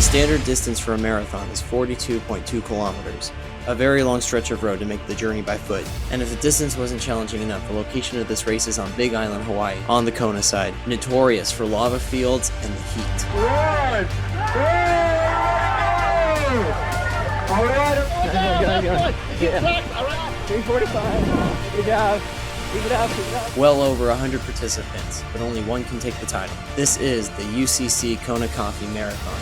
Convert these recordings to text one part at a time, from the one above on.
standard distance for a marathon is 42.2 kilometers, a very long stretch of road to make the journey by foot. And if the distance wasn't challenging enough, the location of this race is on Big Island, Hawaii, on the Kona side, notorious for lava fields and the heat. Run! All right, All right, 345. Good job. Keep it up, keep it up. Well over 100 participants, but only one can take the title. This is the UCC Kona Marathon.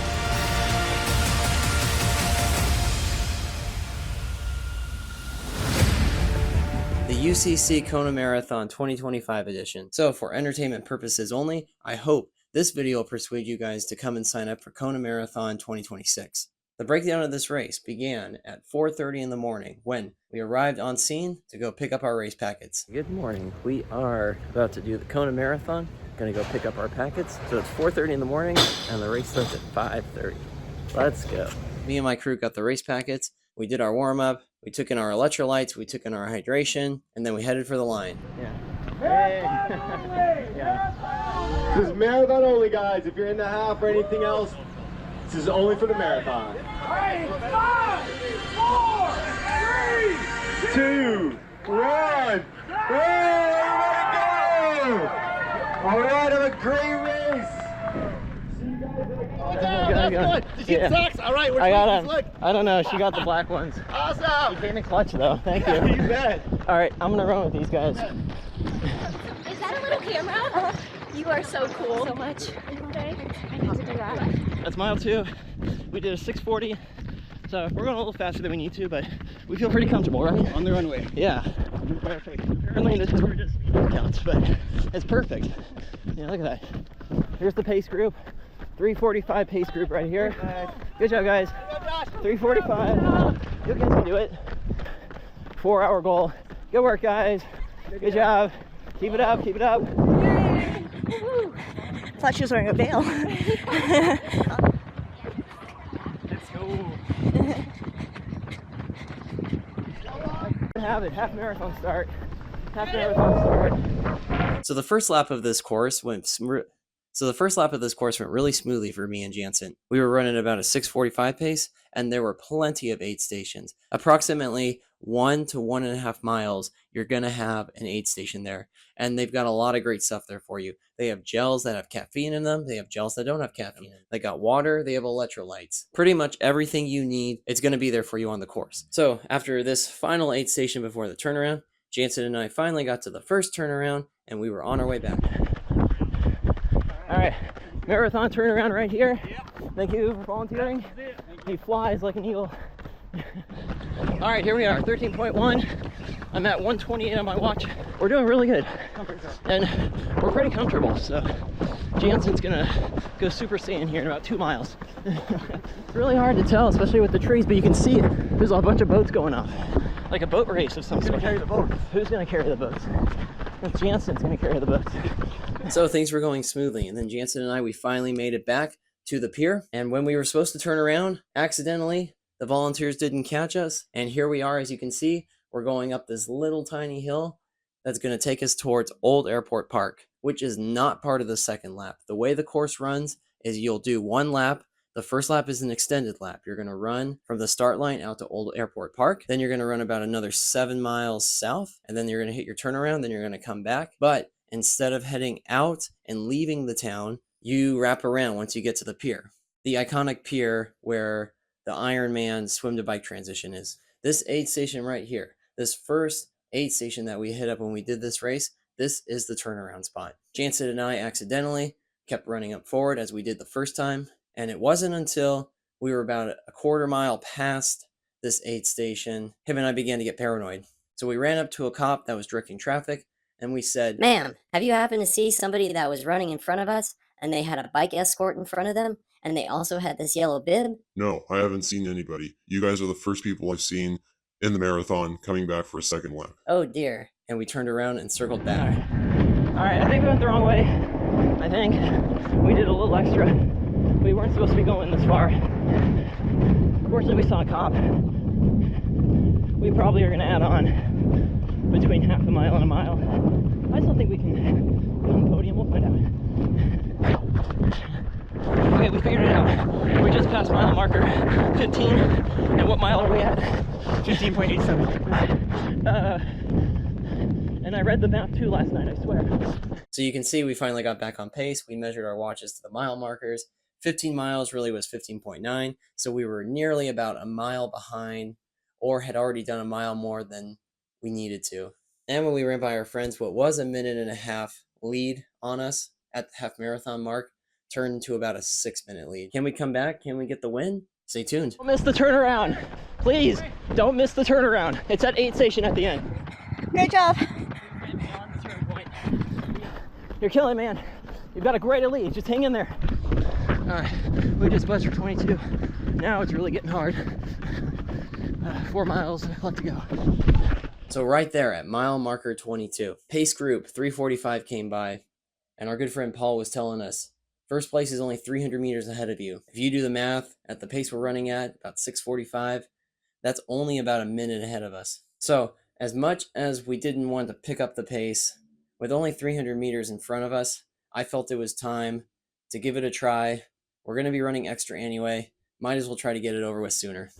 The UCC Kona Marathon 2025 edition. So for entertainment purposes only, I hope this video will persuade you guys to come and sign up for Kona Marathon 2026. The breakdown of this race began at 4:30 in the morning when we arrived on scene to go pick up our race packets. Good morning. We are about to do the Kona Marathon. Gonna go pick up our packets. So it's 4:30 in the morning and the race starts at 5:30. Let's go. Me and my crew got the race packets. We did our warm up. We took in our electrolytes. We took in our hydration, and then we headed for the line. yeah. This is marathon only, guys. If you're in the half or anything else, this is only for the marathon. 5, 4, 3, 2, 1. Hey, go! All right, have a great race. Good. Did you get socks? All right, I got them. I don't know. She got the black ones. Awesome. She came in clutch though. Thank you. You bet. All right, I'm gonna run with these guys. Is that a little camera? You are so cool. So much. Okay. I need to do that. That's mile 2. We did a 6:40. So we're going a little faster than we need to, but we feel pretty comfortable, right? On the runway. Yeah. Perfect. Apparently this is just counts, but it's perfect. Yeah, look at that. Here's the pace group. 3:45 pace group right here. Good job, guys. 3:45. You guys can do it. 4-hour goal. Good work, guys. Good job. Keep it up. Keep it up. I thought she was wearing a veil. Let's go. Have it. Half marathon start. Half marathon start. So the first lap of this course went really smoothly for me and Jansen. We were running about a 6:45 pace, and there were plenty of aid stations. Approximately 1 to 1.5 miles, you're gonna have an aid station there, and they've got a lot of great stuff there for you. They have gels that have caffeine in them. They have gels that don't have caffeine in them. They got water. They have electrolytes. Pretty much everything you need, it's gonna be there for you on the course. So after this final aid station before the turnaround, Jansen and I finally got to the first turnaround, and we were on our way back. All right, marathon turnaround right here. Thank you for volunteering. He flies like an eagle. All right, here we are, 13.1. I'm at 128 on my watch. We're doing really good, and we're pretty comfortable. So Jansen's gonna go Super Saiyan here in about 2 miles. It's really hard to tell, especially with the trees, but you can see it. There's a bunch of boats going off, like a boat race of some sort. Carry the boat. Who's gonna carry the boats? Jansen's gonna carry the boats. So things were going smoothly, and then Jansen and I, we finally made it back to the pier. And when we were supposed to turn around, accidentally, the volunteers didn't catch us. And here we are, as you can see, we're going up this little tiny hill that's going to take us towards Old Airport Park, which is not part of the second lap. The way the course runs is you'll do 1 lap. The first lap is an extended lap. You're going to run from the start line out to Old Airport Park. Then you're going to run about another 7 miles south, and then you're going to hit your turnaround. Then you're going to come back. But instead of heading out and leaving the town, you wrap around once you get to the pier. The iconic pier where the Iron Man swim to bike transition is. This aid station right here, this first aid station that we hit up when we did this race, this is the turnaround spot. Jansen and I accidentally kept running up forward as we did the first time, and it wasn't until we were about a 1/4 mile past this aid station, him and I began to get paranoid. So we ran up to a cop that was directing traffic, and we said, "Ma'am, have you happened to see somebody that was running in front of us, and they had a bike escort in front of them, and they also had this yellow bib?" No, I haven't seen anybody. You guys are the first people I've seen in the marathon coming back for a second lap. Oh dear. And we turned around and circled back. All right, I think we went the wrong way. I think we did a little extra. We weren't supposed to be going this far. Fortunately, we saw a cop. We probably are going to add on between 1/2 mile and 1 mile. I still think we can go on the podium. We'll find out. Okay, we figured it out. We just past mile marker 15. And what mile are we at? 15.87. And I read the map too last night, I swear. So you can see we finally got back on pace. We measured our watches to the mile markers. 15 miles really was 15.9. So we were nearly about a mile behind, or had already done a mile more than we needed to. And when we ran by our friends, what was a 1.5-minute lead on us at the half marathon mark turned into about a 6-minute lead. Can we come back? Can we get the win? Stay tuned. Don't miss the turnaround. Please, don't miss the turnaround. It's at 8 station at the end. Great job. You're killing, man. You've got a great lead. Just hang in there. All right, we just buzzed for 22. Now it's really getting hard. 4 miles left to go. So right there at mile marker 22, pace group 345 came by, and our good friend Paul was telling us, first place is only 300 meters ahead of you. If you do the math at the pace we're running at, about 6:45, that's only about a minute ahead of us. So as much as we didn't want to pick up the pace, with only 300 meters in front of us, I felt it was time to give it a try. We're going to be running extra anyway. Might as well try to get it over with sooner.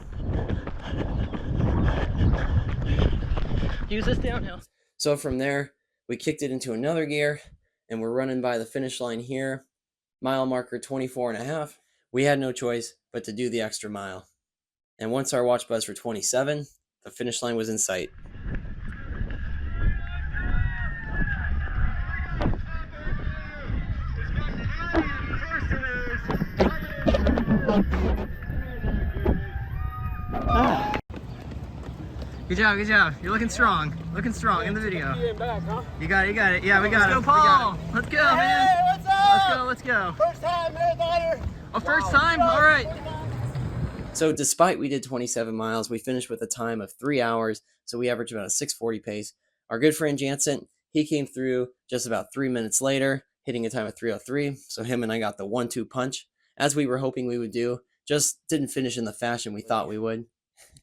Use this downhill. So from there, we kicked it into another gear, and we're running by the finish line here. Mile marker 24.5. We had no choice but to do the extra mile. And once our watch buzzed for 27, the finish line was in sight. Good job, good job. You're looking strong. Looking strong in the video. You got it, you got it. Yeah, we got it. Let's go, Paul. Let's go, man. Hey, what's up? Let's go. First time marathoner. Oh, first time? All right. So despite we did 27 miles, we finished with a time of 3 hours, so we averaged about a 6:40 pace. Our good friend Jansen, he came through just about 3 minutes later, hitting a time of 3:03, so him and I got the 1-2 punch, as we were hoping we would do, just didn't finish in the fashion we thought we would.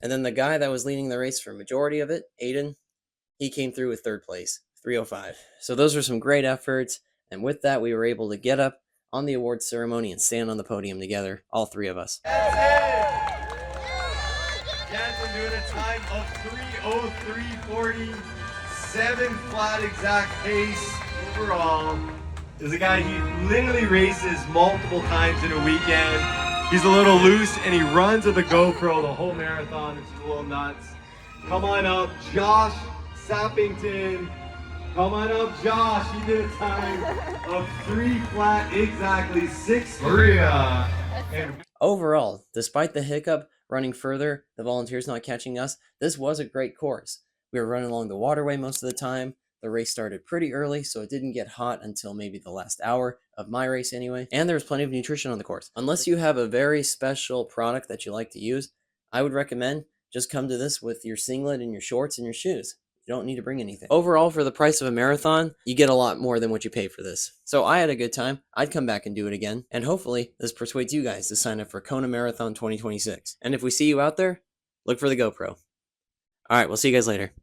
And then the guy that was leading the race for a majority of it, Aiden, he came through with 3rd place, 3:05. So those were some great efforts, and with that we were able to get up on the awards ceremony and stand on the podium together, all 3 of us. Jansen doing a time of 3:03.40, 7 flat exact pace overall. There's a guy, he literally races multiple times in a weekend. He's a little loose and he runs with a GoPro the whole marathon. It's just a little nuts. Come on up, Josh Sappington. Come on up, Josh. He did a time of 3 flat exactly, 6:3. Overall, despite the hiccup running further, the volunteers not catching us, this was a great course. We were running along the waterway most of the time. The race started pretty early, so it didn't get hot until maybe the last hour of my race anyway. And there was plenty of nutrition on the course. Unless you have a very special product that you like to use, I would recommend just come to this with your singlet and your shorts and your shoes. You don't need to bring anything. Overall, for the price of a marathon, you get a lot more than what you pay for this. So I had a good time. I'd come back and do it again. And hopefully this persuades you guys to sign up for Kona Marathon 2026. And if we see you out there, look for the GoPro. All right, we'll see you guys later.